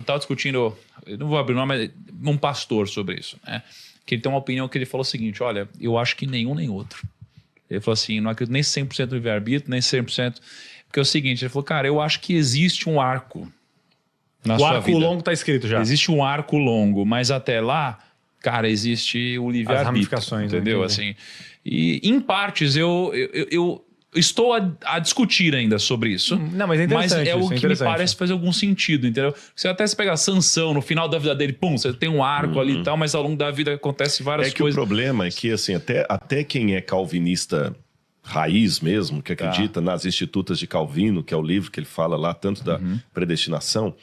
estava discutindo, eu não vou abrir o nome, mas um pastor sobre isso, né? Que ele tem uma opinião que ele falou o seguinte, olha, eu acho que nenhum nem outro. Ele falou assim, não acredito nem 100% no livre-arbítrio, nem 100%... Porque é o seguinte, ele falou, cara, eu acho que existe um arco na sua vida. O arco longo tá escrito já. Existe um arco longo, mas até lá, cara, existe o livre-arbítrio. As ramificações, entendeu? Assim, e em partes eu estou a discutir ainda sobre isso. Não, mas é interessante. Mas é o que me parece fazer algum sentido, entendeu? Você até se pegar Sansão, no final da vida dele, pum, você tem um arco ali e tal, mas ao longo da vida acontece várias coisas. O problema é que, assim, até quem é calvinista raiz mesmo, que acredita nas Institutas de Calvino, que é o livro que ele fala lá, tanto da predestinação,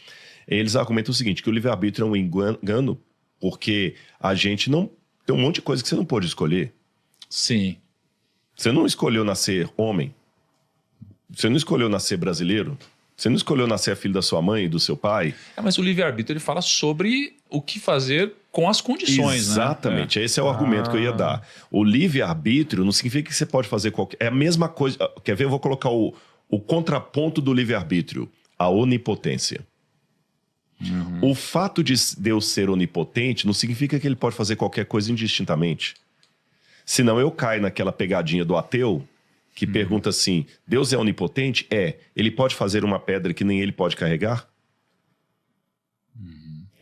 eles argumentam o seguinte, que o livre-arbítrio é um engano, porque a gente não... Tem um monte de coisa que você não pode escolher. Sim. Você não escolheu nascer homem. Você não escolheu nascer brasileiro. Você não escolheu nascer filho da sua mãe e do seu pai. Mas o livre-arbítrio, ele fala sobre o que fazer com as condições, Exatamente, né? Esse é o argumento que eu ia dar. O livre-arbítrio não significa que você pode fazer qualquer... É a mesma coisa... Quer ver? Eu vou colocar o contraponto do livre-arbítrio. A onipotência. O fato de Deus ser onipotente não significa que ele pode fazer qualquer coisa indistintamente. Senão eu caio naquela pegadinha do ateu que pergunta assim, Deus é onipotente? Ele pode fazer uma pedra que nem ele pode carregar?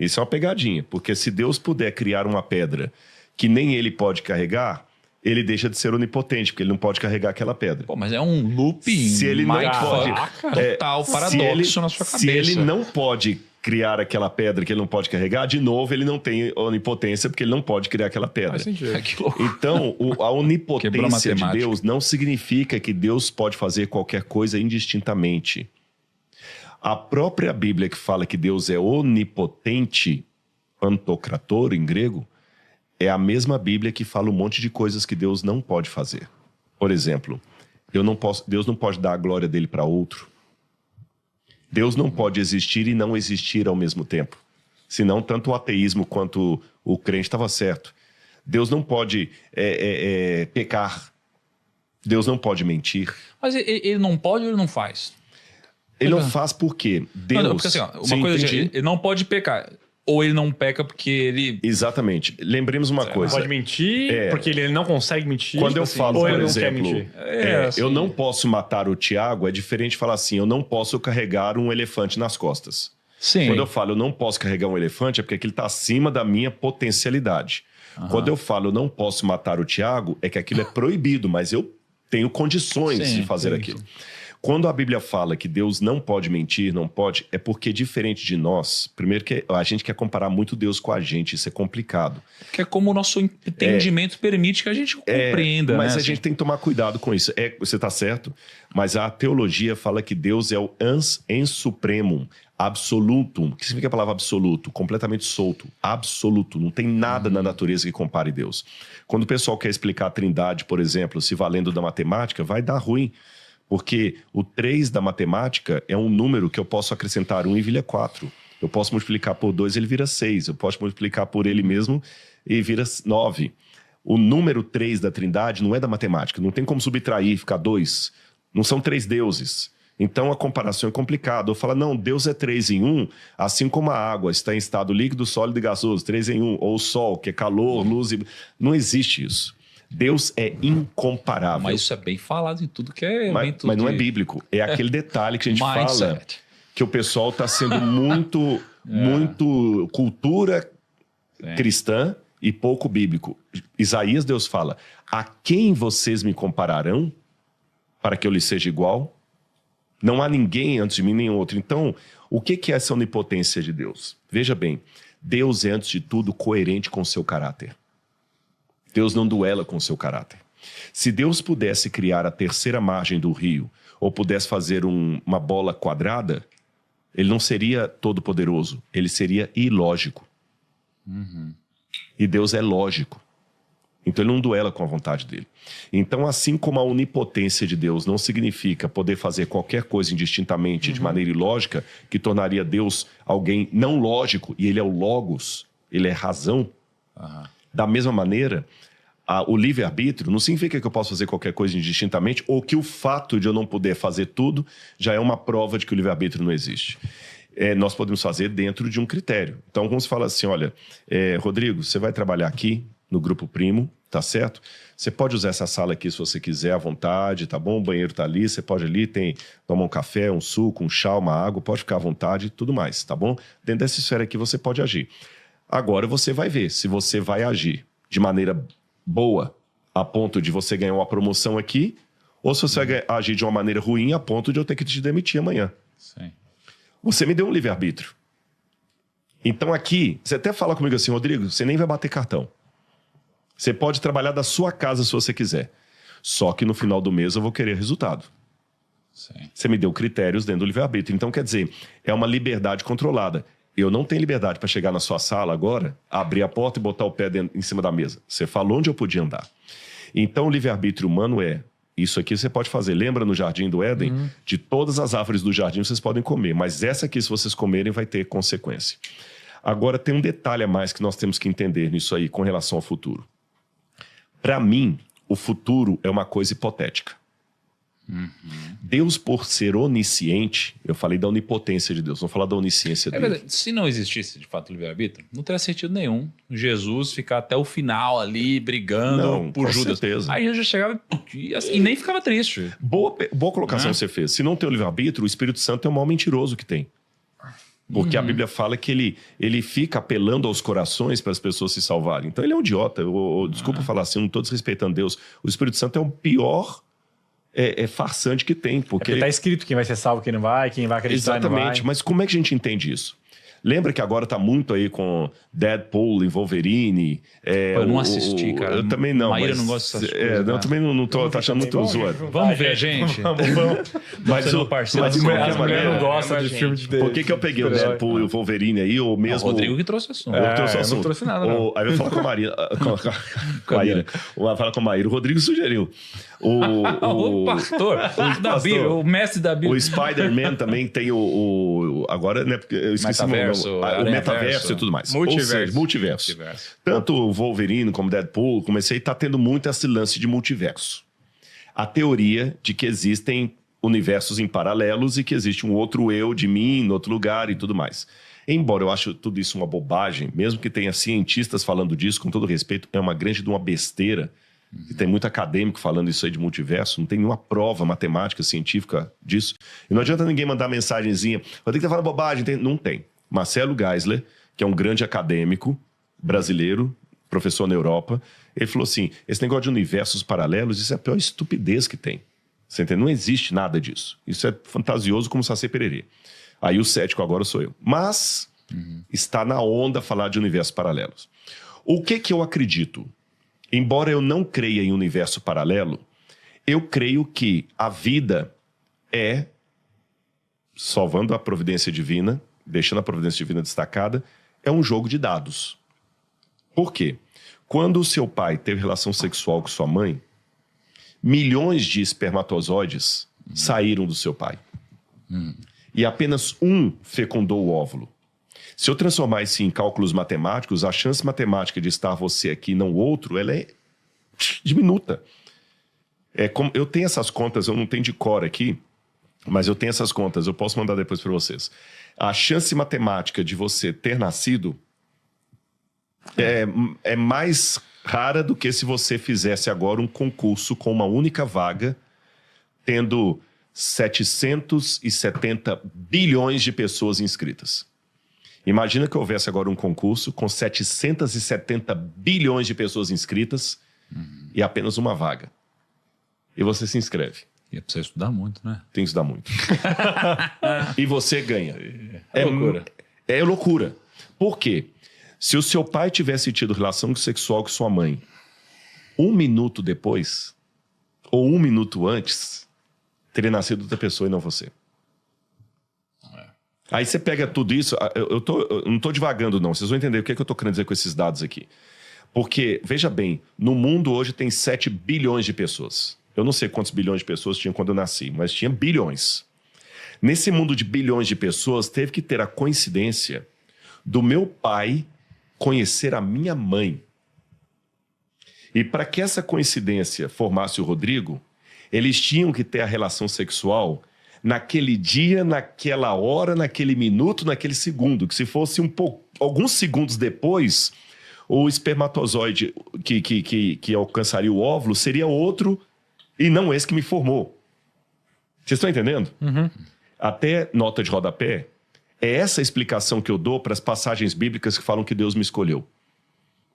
Isso é uma pegadinha, porque se Deus puder criar uma pedra que nem ele pode carregar, ele deixa de ser onipotente, porque ele não pode carregar aquela pedra. Pô, mas é um looping. Se ele não pode... Total paradoxo na sua cabeça. Se ele não pode criar aquela pedra que ele não pode carregar, de novo, ele não tem onipotência, porque ele não pode criar aquela pedra. Que louco. Então, a onipotência de Deus não significa que Deus pode fazer qualquer coisa indistintamente. A própria Bíblia que fala que Deus é onipotente, pantokrator em grego, é a mesma Bíblia que fala um monte de coisas que Deus não pode fazer. Por exemplo, Deus não pode dar a glória dele para outro. Deus não pode existir e não existir ao mesmo tempo. Senão, tanto o ateísmo quanto o crente estava certo. Deus não pode pecar. Deus não pode mentir. Mas ele não pode ou ele não faz? Ele não faz por quê? Deus... Não, porque assim, uma coisa, ele não pode pecar. Ou ele não peca porque ele... Exatamente. Lembremos uma coisa. Pode mentir porque ele não consegue mentir. Quando eu falo, por exemplo, assim, eu não posso matar o Tiago, é diferente de falar assim, eu não posso carregar um elefante nas costas. Sim. Quando eu falo eu não posso carregar um elefante, é porque aquilo está acima da minha potencialidade. Quando eu falo eu não posso matar o Tiago, é que aquilo é proibido, mas eu tenho condições de fazer aquilo. Quando a Bíblia fala que Deus não pode mentir, não pode, é porque diferente de nós, primeiro que a gente quer comparar muito Deus com a gente, isso é complicado. Que é como o nosso entendimento permite que a gente compreenda. Mas né? a gente tem que tomar cuidado com isso. Você está certo, mas a teologia fala que Deus é o ans en supremum, absolutum. O que significa a palavra absoluto? Completamente solto, absoluto. Não tem nada na natureza que compare Deus. Quando o pessoal quer explicar a trindade, por exemplo, se valendo da matemática, vai dar ruim. Porque o 3 da matemática é um número que eu posso acrescentar 1 e vira 4. Eu posso multiplicar por 2 ele vira 6. Eu posso multiplicar por ele mesmo e vira 9. O número 3 da trindade não é da matemática. Não tem como subtrair, ficar 2. Não são 3 deuses. Então a comparação é complicada. Eu falo, não, Deus é 3 em 1, assim como a água está em estado líquido, sólido e gasoso, 3 em 1. Ou o sol, que é calor, luz e... Não existe isso. Deus é incomparável. Mas isso é bem falado em tudo que é... Mas não é bíblico. É aquele detalhe que a gente fala que o pessoal está sendo muito cultura cristã e pouco bíblico. Isaías, Deus fala, a quem vocês me compararão para que eu lhes seja igual? Não há ninguém antes de mim, nem outro. Então, o que é essa onipotência de Deus? Veja bem, Deus é, antes de tudo, coerente com o seu caráter. Deus não duela com o seu caráter. Se Deus pudesse criar a terceira margem do rio, ou pudesse fazer uma bola quadrada, ele não seria todo-poderoso, ele seria ilógico. E Deus é lógico. Então ele não duela com a vontade dele. Então, assim como a onipotência de Deus não significa poder fazer qualquer coisa indistintamente de maneira ilógica, que tornaria Deus alguém não lógico, e ele é o logos, ele é razão. Da mesma maneira, o livre-arbítrio não significa que eu posso fazer qualquer coisa indistintamente ou que o fato de eu não poder fazer tudo já é uma prova de que o livre-arbítrio não existe. nós podemos fazer dentro de um critério. Então, como se fala assim, olha, Rodrigo, você vai trabalhar aqui no Grupo Primo, tá certo? Você pode usar essa sala aqui se você quiser à vontade, tá bom? O banheiro tá ali, você pode ali, tomar um café, um suco, um chá, uma água, pode ficar à vontade e tudo mais, tá bom? Dentro dessa esfera aqui você pode agir. Agora você vai ver se você vai agir de maneira boa, a ponto de você ganhar uma promoção aqui, ou se você vai agir de uma maneira ruim, a ponto de eu ter que te demitir amanhã. Sim. Você me deu um livre-arbítrio. Então aqui, você até fala comigo assim, Rodrigo, você nem vai bater cartão. Você pode trabalhar da sua casa se você quiser. Só que no final do mês eu vou querer resultado. Sim. Você me deu critérios dentro do livre-arbítrio. Então, quer dizer, é uma liberdade controlada. Eu não tenho liberdade para chegar na sua sala agora, abrir a porta e botar o pé em cima da mesa. Você falou onde eu podia andar. Então, o livre-arbítrio humano isso aqui você pode fazer. Lembra no Jardim do Éden? De todas as árvores do jardim vocês podem comer, mas essa aqui, se vocês comerem, vai ter consequência. Agora, tem um detalhe a mais que nós temos que entender nisso aí com relação ao futuro. Para mim, o futuro é uma coisa hipotética. Deus, por ser onisciente, eu falei da onipotência de Deus, não falar da onisciência dele. Verdade. Se não existisse, de fato, o livre-arbítrio, não teria sentido nenhum Jesus ficar até o final ali, brigando por Judas. Certeza. Aí eu já chegava e nem ficava triste. Boa colocação você fez. Se não tem o livre-arbítrio, o Espírito Santo é o maior mentiroso que tem. Porque a Bíblia fala que ele fica apelando aos corações para as pessoas se salvarem. Então ele é um idiota. Desculpa falar assim, eu não estou desrespeitando Deus. O Espírito Santo é o pior farsante que tem. Porque está escrito quem vai ser salvo, quem não vai, quem vai acreditar. Exatamente, não vai. Mas como é que a gente entende isso? Lembra que agora tá muito aí com Deadpool e Wolverine? Eu não assisti, cara. Eu também não. Maíra não gosta dessas coisas. Eu também não tô achando muito zoado. Vamos ver, gente. Mas o parceiro. mas de qualquer As mulheres maneira, não gostam de filme de por que eu peguei o Deadpool e o Wolverine aí, ou mesmo... O Rodrigo que trouxe o assunto. Eu trouxe o assunto. não trouxe nada, não. Aí eu vou falar com a Maíra. Com a Maíra. Fala com a Maíra. O Rodrigo sugeriu. O pastor da Bíblia, o mestre da Bíblia. O Spider-Man também tem agora, né? Porque eu esqueci o metaverso e tudo mais. Multiverso. Ou seja, multiverso. Tanto o Wolverine como o Deadpool, comecei a estar tendo muito esse lance de multiverso. A teoria de que existem universos em paralelos e que existe um outro eu de mim em outro lugar e tudo mais. Embora eu acho tudo isso uma bobagem, mesmo que tenha cientistas falando disso, com todo respeito, é uma grande de uma besteira. E tem muito acadêmico falando isso aí de multiverso, não tem nenhuma prova matemática, científica disso. E não adianta ninguém mandar mensagenzinha, eu tenho que falar bobagem. Não tem. Marcelo Geisler, que é um grande acadêmico brasileiro, professor na Europa, ele falou assim, esse negócio de universos paralelos, isso é a pior estupidez que tem. Você entende? Não existe nada disso. Isso é fantasioso como Saci Pererê. Aí o cético agora sou eu. Mas está na onda falar de universos paralelos. O que eu acredito? Embora eu não creia em universo paralelo, eu creio que a vida salvando a providência divina, deixando a providência divina destacada, é um jogo de dados. Por quê? Quando o seu pai teve relação sexual com sua mãe, milhões de espermatozoides saíram do seu pai. E apenas um fecundou o óvulo. Se eu transformar isso em cálculos matemáticos, a chance matemática de estar você aqui e não o outro, ela é diminuta. Eu tenho essas contas, eu não tenho de cor aqui, mas eu tenho essas contas, eu posso mandar depois para vocês. A chance matemática de você ter nascido é mais rara do que se você fizesse agora um concurso com uma única vaga, tendo 770 bilhões de pessoas inscritas. Imagina que houvesse agora um concurso com 770 bilhões de pessoas inscritas e apenas uma vaga. E você se inscreve. E precisa estudar muito, né? Tem que estudar muito. E você ganha. É loucura. É loucura. Por quê? Se o seu pai tivesse tido relação sexual com sua mãe 1 minuto depois, ou 1 minuto antes, teria nascido outra pessoa e não você. Aí você pega tudo isso, eu não estou divagando não, vocês vão entender o que eu estou querendo dizer com esses dados aqui. Porque, veja bem, no mundo hoje tem 7 bilhões de pessoas. Eu não sei quantos bilhões de pessoas tinha quando eu nasci, mas tinha bilhões. Nesse mundo de bilhões de pessoas, teve que ter a coincidência do meu pai conhecer a minha mãe. E para que essa coincidência formasse o Rodrigo, eles tinham que ter a relação sexual naquele dia, naquela hora, naquele minuto, naquele segundo. Que se fosse alguns segundos depois, o espermatozoide que alcançaria o óvulo seria outro e não esse que me formou. Vocês estão entendendo? Uhum. Até nota de rodapé, é essa a explicação que eu dou para as passagens bíblicas que falam que Deus me escolheu.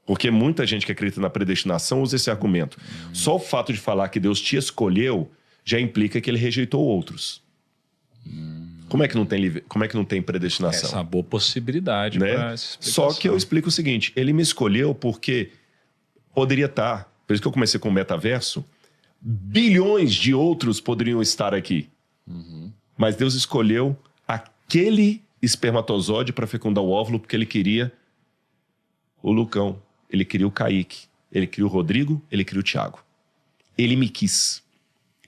Porque muita gente que acredita na predestinação usa esse argumento. Só o fato de falar que Deus te escolheu já implica que ele rejeitou outros. Como é que não tem predestinação? Essa é uma boa possibilidade, né? para essa explicação. Só que eu explico o seguinte, ele me escolheu porque poderia estar, por isso que eu comecei com o metaverso, bilhões de outros poderiam estar aqui. Mas Deus escolheu aquele espermatozoide para fecundar o óvulo porque ele queria o Lucão, ele queria o Kaique, ele queria o Rodrigo, ele queria o Thiago. Ele me quis.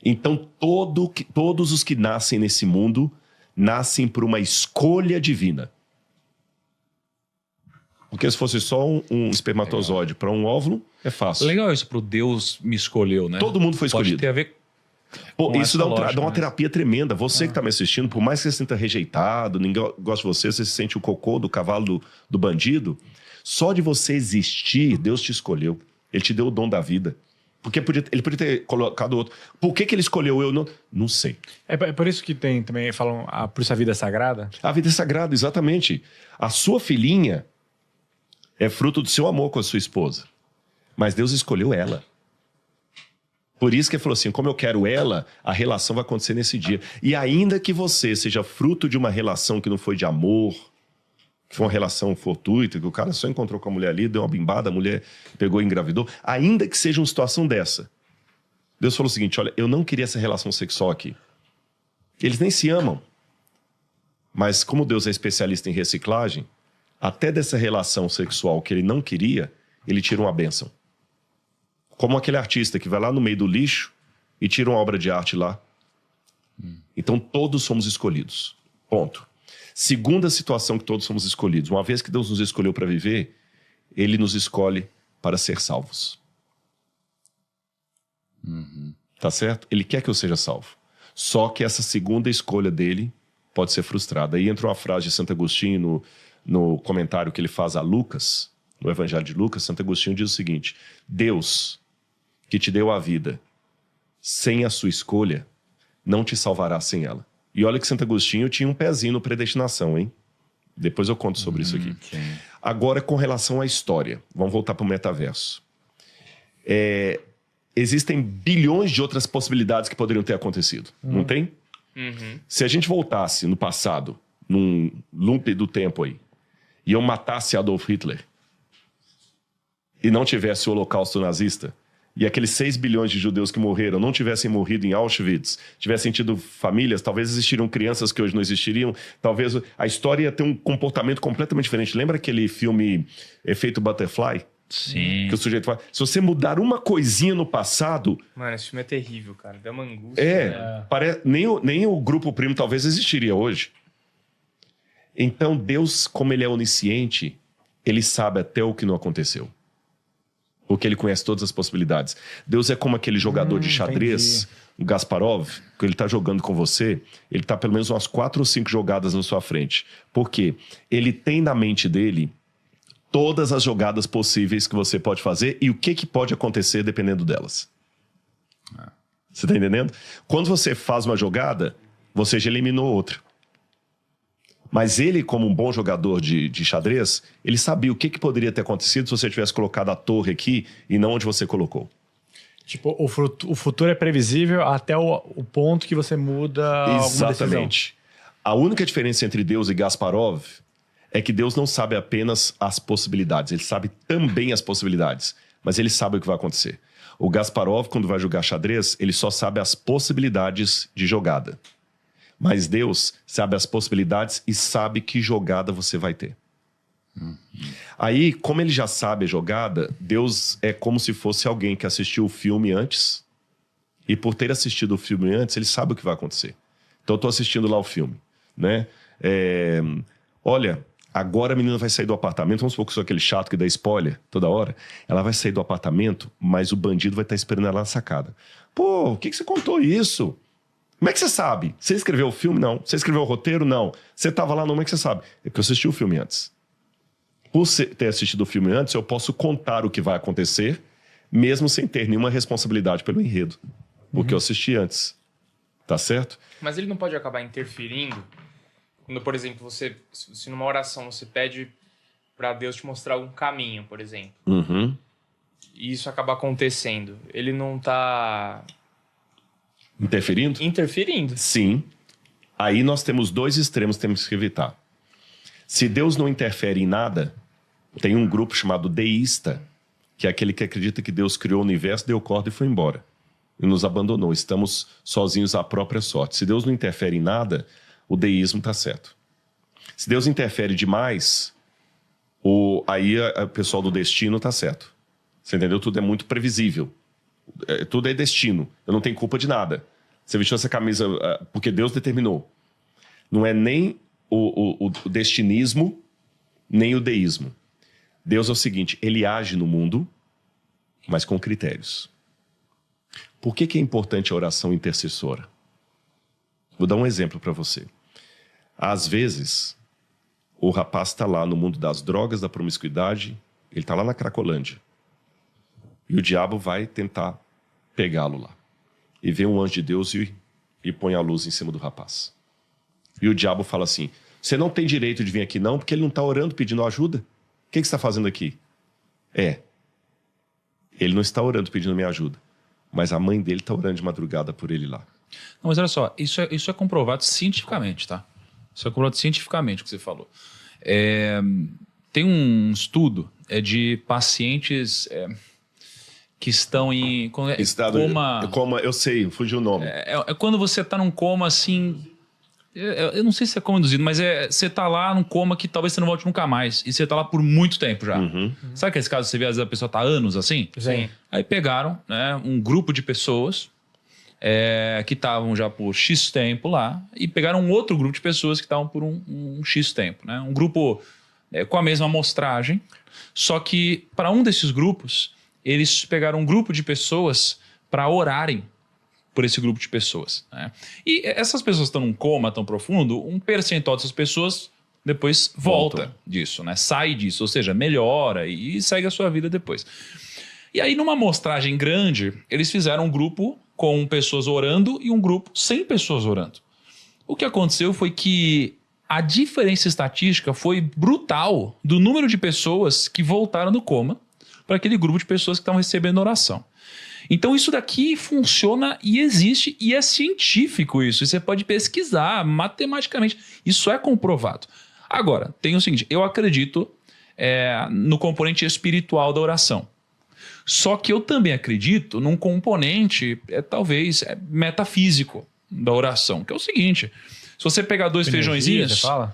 Então todos os que nascem nesse mundo nascem por uma escolha divina. Porque se fosse só um espermatozoide para um óvulo, é fácil. Legal isso pro Deus me escolheu, né? Todo mundo foi escolhido. Pode ter a ver Pô, com isso essa dá lógica, uma né? terapia tremenda. Você que está me assistindo, por mais que você se sinta rejeitado, ninguém gosta de você, você se sente o cocô do cavalo do bandido, só de você existir, Deus te escolheu. Ele te deu o dom da vida. Porque ele podia ter colocado outro. Por que ele escolheu eu? Não sei. É por isso que tem também, falam, por isso a vida é sagrada? A vida é sagrada, exatamente. A sua filhinha é fruto do seu amor com a sua esposa. Mas Deus escolheu ela. Por isso que ele falou assim, como eu quero ela, a relação vai acontecer nesse dia. E ainda que você seja fruto de uma relação que não foi de amor, que foi uma relação fortuita, que o cara só encontrou com a mulher ali, deu uma bimbada, a mulher pegou e engravidou, ainda que seja uma situação dessa, Deus falou o seguinte, olha, eu não queria essa relação sexual aqui. Eles nem se amam. Mas como Deus é especialista em reciclagem, até dessa relação sexual que ele não queria, ele tira uma bênção. Como aquele artista que vai lá no meio do lixo e tira uma obra de arte lá. Então todos somos escolhidos. Ponto. Segunda situação que todos somos escolhidos. Uma vez que Deus nos escolheu para viver, ele nos escolhe para ser salvos. Tá certo? Ele quer que eu seja salvo. Só que essa segunda escolha dele pode ser frustrada. Aí entra uma frase de Santo Agostinho no comentário que ele faz a Lucas, no Evangelho de Lucas. Santo Agostinho diz o seguinte: Deus, que te deu a vida sem a sua escolha, não te salvará sem ela. E olha que Santo Agostinho tinha um pezinho no predestinação, hein? Depois eu conto sobre isso aqui. Sim. Agora, com relação à história, vamos voltar para o metaverso. Existem bilhões de outras possibilidades que poderiam ter acontecido, não tem? Se a gente voltasse no passado, num loop do tempo aí, e eu matasse Adolf Hitler, e não tivesse o holocausto nazista, e aqueles 6 bilhões de judeus que morreram não tivessem morrido em Auschwitz, tivessem tido famílias, talvez existiriam crianças que hoje não existiriam, talvez a história ia ter um comportamento completamente diferente. Lembra aquele filme Efeito Butterfly? Sim. Que o sujeito fala, se você mudar uma coisinha no passado... Mano, esse filme é terrível, cara. Dá uma angústia. Nem o Grupo Primo talvez existiria hoje. Então Deus, como ele é onisciente, ele sabe até o que não aconteceu. Porque ele conhece todas as possibilidades. Deus é como aquele jogador de xadrez, o Gasparov, que ele está jogando com você, ele está pelo menos umas 4 ou 5 jogadas na sua frente. Por quê? Ele tem na mente dele todas as jogadas possíveis que você pode fazer e o que pode acontecer dependendo delas. Você está entendendo? Quando você faz uma jogada, você já eliminou outra. Mas ele, como um bom jogador de xadrez, ele sabia o que poderia ter acontecido se você tivesse colocado a torre aqui e não onde você colocou. Tipo, o futuro é previsível até o ponto que você muda alguma decisão. Exatamente. A única diferença entre Deus e Gasparov é que Deus não sabe apenas as possibilidades, ele sabe também as possibilidades, mas ele sabe o que vai acontecer. O Gasparov, quando vai jogar xadrez, ele só sabe as possibilidades de jogada. Mas Deus sabe as possibilidades e sabe que jogada você vai ter. Aí, como ele já sabe a jogada, Deus é como se fosse alguém que assistiu o filme antes, e por ter assistido o filme antes, ele sabe o que vai acontecer. Então eu estou assistindo lá o filme, né? Olha, agora a menina vai sair do apartamento, vamos supor que eu sou aquele chato que dá spoiler toda hora, ela vai sair do apartamento, mas o bandido vai estar esperando ela na sacada. Pô, o que você contou isso? Como é que você sabe? Você escreveu o filme? Não. Você escreveu o roteiro? Não. Você estava lá? Não. Como é que você sabe? É porque eu assisti o filme antes. Por ter assistido o filme antes, eu posso contar o que vai acontecer, mesmo sem ter nenhuma responsabilidade pelo enredo. Porque eu assisti antes. Tá certo? Mas ele não pode acabar interferindo quando, por exemplo, se numa oração você pede para Deus te mostrar algum caminho, por exemplo, e isso acaba acontecendo, ele não tá... Interferindo? Interferindo. Sim. Aí nós temos 2 extremos que temos que evitar. Se Deus não interfere em nada, tem um grupo chamado deísta, que é aquele que acredita que Deus criou o universo, deu corda e foi embora. E nos abandonou. Estamos sozinhos à própria sorte. Se Deus não interfere em nada, o deísmo está certo. Se Deus interfere demais, aí o pessoal do destino está certo. Você entendeu? Tudo é muito previsível. Tudo é destino. Eu não tenho culpa de nada. Você vestiu essa camisa porque Deus determinou. Não é nem o destinismo, nem o deísmo. Deus é o seguinte, ele age no mundo, mas com critérios. Por que é importante a oração intercessora? Vou dar um exemplo para você. Às vezes, o rapaz está lá no mundo das drogas, da promiscuidade, ele está lá na Cracolândia. E o diabo vai tentar pegá-lo lá. E vem um anjo de Deus e põe a luz em cima do rapaz. E o diabo fala assim, você não tem direito de vir aqui não, porque ele não está orando pedindo ajuda. O que você está fazendo aqui? Ele não está orando pedindo minha ajuda. Mas a mãe dele está orando de madrugada por ele lá. Não, mas olha só, isso é comprovado cientificamente, tá? Isso é comprovado cientificamente o que você falou. Tem um estudo de pacientes que estão em coma, eu sei, fugiu o nome. É quando você está num coma assim... Eu não sei se é coma induzido, mas você está lá num coma que talvez você não volte nunca mais. E você está lá por muito tempo já. Sabe aqueles casos que você vê, às vezes a pessoa está há anos assim? Sim. Aí pegaram, né, um grupo de pessoas que estavam já por X tempo lá e pegaram um outro grupo de pessoas que estavam por um X tempo. Né? Um grupo com a mesma amostragem, só que para um desses grupos, eles pegaram um grupo de pessoas para orarem por esse grupo de pessoas. Né? E essas pessoas estão num coma tão profundo, um percentual dessas pessoas depois volta disso, né? Sai disso, ou seja, melhora e segue a sua vida depois. E aí, numa amostragem grande, eles fizeram um grupo com pessoas orando e um grupo sem pessoas orando. O que aconteceu foi que a diferença estatística foi brutal do número de pessoas que voltaram do coma para aquele grupo de pessoas que estavam recebendo oração. Então isso daqui funciona e existe e é científico isso. E você pode pesquisar matematicamente. Isso é comprovado. Agora, tem o seguinte, eu acredito no componente espiritual da oração. Só que eu também acredito num componente, talvez, metafísico da oração, que é o seguinte, se você pegar 2 feijõezinhos... Você fala?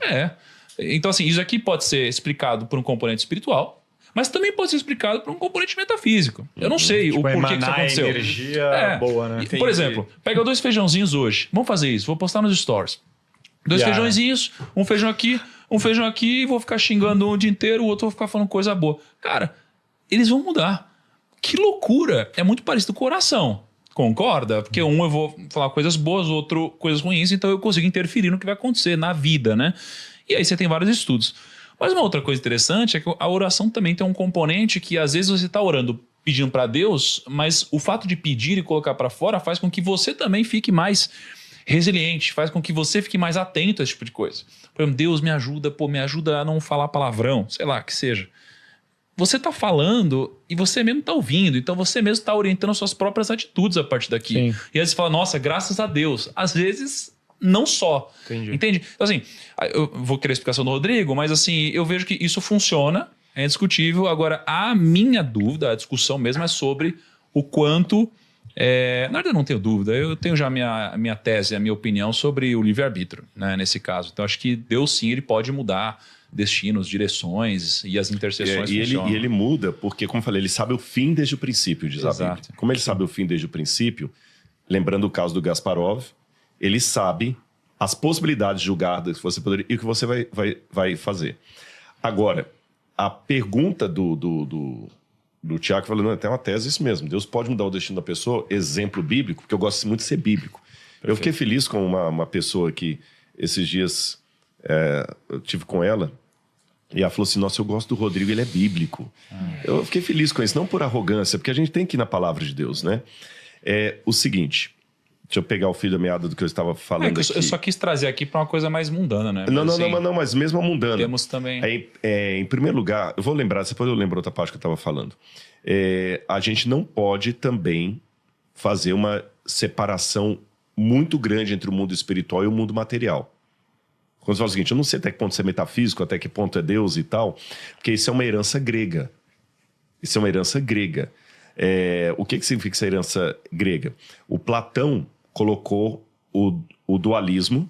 Então assim, isso aqui pode ser explicado por um componente espiritual, mas também pode ser explicado por um componente metafísico. Eu não sei o porquê que isso aconteceu. Energia boa, né? Por exemplo, pega 2 feijãozinhos hoje. Vamos fazer isso, vou postar nos stories. 2 feijõezinhos, um feijão aqui, e vou ficar xingando um o dia inteiro, o outro vou ficar falando coisa boa. Cara, eles vão mudar. Que loucura! É muito parecido com oração. Concorda? Porque um eu vou falar coisas boas, o outro coisas ruins, então eu consigo interferir no que vai acontecer na vida, né? E aí você tem vários estudos. Mas uma outra coisa interessante é que a oração também tem um componente que às vezes você está orando pedindo para Deus, mas o fato de pedir e colocar para fora faz com que você também fique mais resiliente, faz com que você fique mais atento a esse tipo de coisa. Por exemplo, Deus me ajuda a não falar palavrão, sei lá, que seja. Você está falando e você mesmo está ouvindo, então você mesmo está orientando as suas próprias atitudes a partir daqui. Sim. E aí você fala, nossa, graças a Deus. Às vezes... não só. Entendi. Entende? Então, assim, eu vou querer a explicação do Rodrigo, mas assim, eu vejo que isso funciona, é indiscutível. Agora, a minha dúvida, a discussão mesmo é sobre o quanto... na verdade, eu não tenho dúvida. Eu tenho já a minha tese, a minha opinião sobre o livre-arbítrio, né, nesse caso. Então, acho que Deus, sim, ele pode mudar destinos, direções e as intercessões funcionam. E ele muda porque, como eu falei, ele sabe o fim desde o princípio, diz a Bíblia. Como ele sabe o fim desde o princípio, lembrando o caso do Gasparov, ele sabe as possibilidades julgadas que você poderia e o que você vai fazer. Agora, a pergunta do Tiago falando, tem uma tese, isso mesmo. Deus pode mudar o destino da pessoa, exemplo bíblico, porque eu gosto muito de ser bíblico. Eu fiquei feliz com uma pessoa que esses dias eu tive com ela e ela falou assim, nossa, eu gosto do Rodrigo, ele é bíblico. Eu fiquei feliz com isso, não por arrogância, porque a gente tem que ir na palavra de Deus, né? É o seguinte, deixa eu pegar o fio da meada do que eu estava falando aqui. Eu só quis trazer aqui para uma coisa mais mundana, né? Mas mesmo a mundana. Temos também... Em primeiro lugar, eu vou lembrar, depois eu lembro outra parte que eu estava falando. A gente não pode também fazer uma separação muito grande entre o mundo espiritual e o mundo material. Quando você fala o seguinte, eu não sei até que ponto isso é metafísico, até que ponto é Deus e tal, porque isso é uma herança grega. Isso é uma herança grega. O que significa essa herança grega? O Platão colocou o dualismo,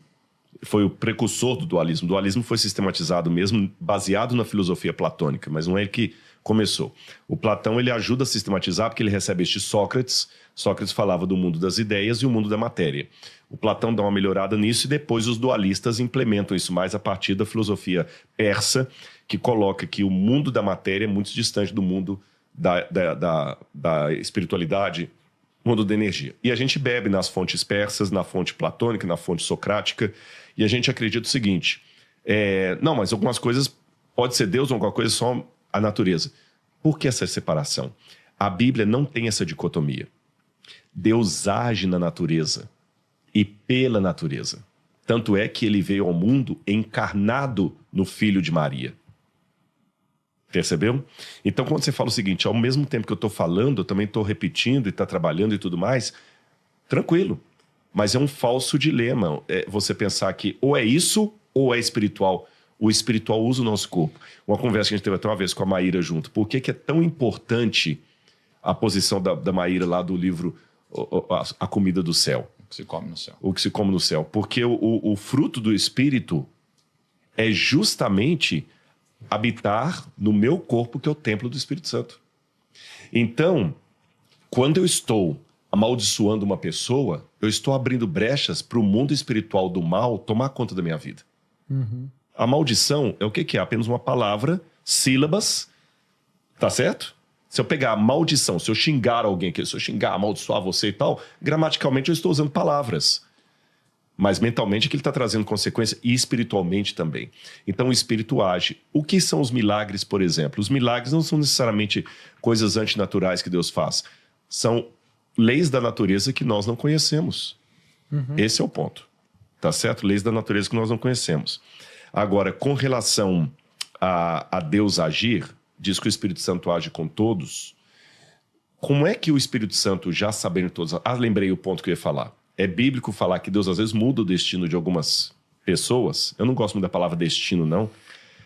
foi o precursor do dualismo. O dualismo foi sistematizado mesmo, baseado na filosofia platônica, mas não é ele que começou. O Platão, ele ajuda a sistematizar porque ele recebe este Sócrates. Sócrates falava do mundo das ideias e o mundo da matéria. O Platão dá uma melhorada nisso e depois os dualistas implementam isso mais a partir da filosofia persa, que coloca que o mundo da matéria é muito distante do mundo da espiritualidade, mundo da energia. E a gente bebe nas fontes persas, na fonte platônica, na fonte socrática, e a gente acredita o seguinte, não, mas algumas coisas, pode ser Deus, alguma coisa só a natureza. Por que essa separação? A Bíblia não tem essa dicotomia. Deus age na natureza e pela natureza. Tanto é que ele veio ao mundo encarnado no Filho de Maria. Percebeu? Então, quando você fala o seguinte, ao mesmo tempo que eu estou falando, eu também estou repetindo e está trabalhando e tudo mais, tranquilo. Mas é um falso dilema você pensar que ou é isso ou é espiritual. O espiritual usa o nosso corpo. Uma conversa que a gente teve até uma vez com a Maíra junto. Por que é tão importante a posição da Maíra lá do livro A Comida do Céu? O que se come no céu. O que se come no céu. Porque o fruto do Espírito é justamente habitar no meu corpo, que é o templo do Espírito Santo. Então, quando eu estou amaldiçoando uma pessoa, eu estou abrindo brechas para o mundo espiritual do mal tomar conta da minha vida. Uhum. A maldição é o que é? Apenas uma palavra, sílabas, tá certo? Se eu pegar a maldição, se eu xingar alguém, se eu xingar, amaldiçoar você e tal, gramaticalmente eu estou usando palavras. Mas mentalmente é que ele está trazendo consequência e espiritualmente também. Então o espírito age. O que são os milagres, por exemplo? Os milagres não são necessariamente coisas antinaturais que Deus faz. São leis da natureza que nós não conhecemos. Uhum. Esse é o ponto. Tá certo? Leis da natureza que nós não conhecemos. Agora, com relação a Deus agir, diz que o Espírito Santo age com todos. Como é que o Espírito Santo, já sabendo todos... lembrei o ponto que eu ia falar. É bíblico falar que Deus às vezes muda o destino de algumas pessoas. Eu não gosto muito da palavra destino, não.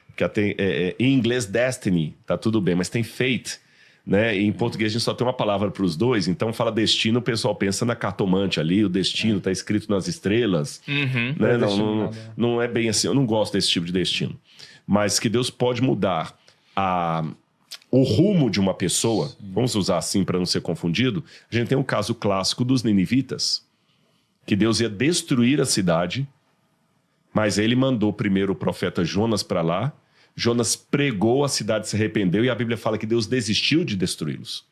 Porque até, em inglês, destiny, tá tudo bem, mas tem fate, né? E em português a gente só tem uma palavra para os dois, então fala destino, o pessoal pensa na cartomante ali, o destino tá escrito nas estrelas. Uhum. Né? Não é bem assim, eu não gosto desse tipo de destino. Mas que Deus pode mudar o rumo de uma pessoa, sim, vamos usar assim para não ser confundido, a gente tem um caso clássico dos ninivitas, que Deus ia destruir a cidade, mas ele mandou primeiro o profeta Jonas para lá, Jonas pregou, a cidade se arrependeu e a Bíblia fala que Deus desistiu de destruí-los.